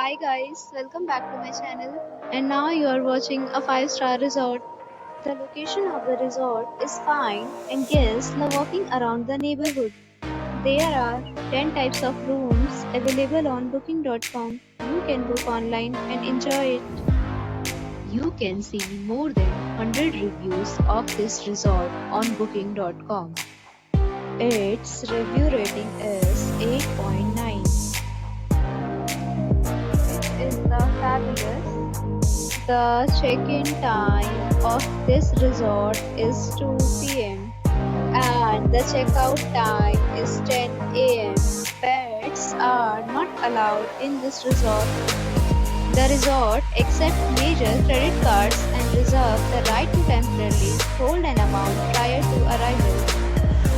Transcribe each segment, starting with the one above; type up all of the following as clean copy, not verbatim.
Hi guys, welcome back to my channel. And now you are watching a 5-star resort. The location of the resort is fine and guests love walking around the neighborhood. There are 10 types of rooms available on booking.com. You can book online and enjoy it. You can see more than 100 reviews of this resort on booking.com. Its review rating is 8.9. Is the fabulous. The check-in time of this resort is 2 p.m. and the checkout time is 10 a.m. Pets are not allowed in this resort. The resort accepts major credit cards and reserves the right to temporarily hold an amount prior to arrival.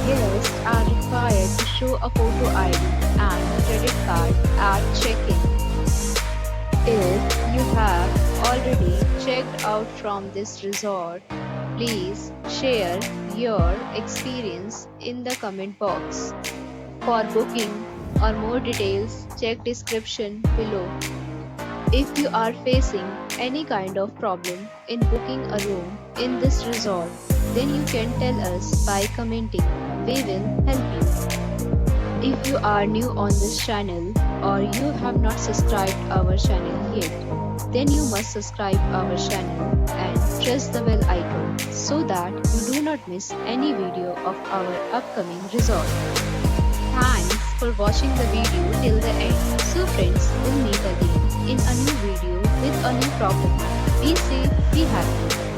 Guests are required to show a photo ID and credit card at check-in. If you have already checked out from this resort, please share your experience in the comment box. For booking or more details, check description below. If you are facing any kind of problem in booking a room in this resort, then you can tell us by commenting. We will help you. If you are new on this channel or you have not subscribed our channel yet, then you must subscribe our channel and press the bell icon so that you do not miss any video of our upcoming resort. Thanks for watching the video till the end. So friends, we'll meet again in a new video with a new property. Be safe, be happy.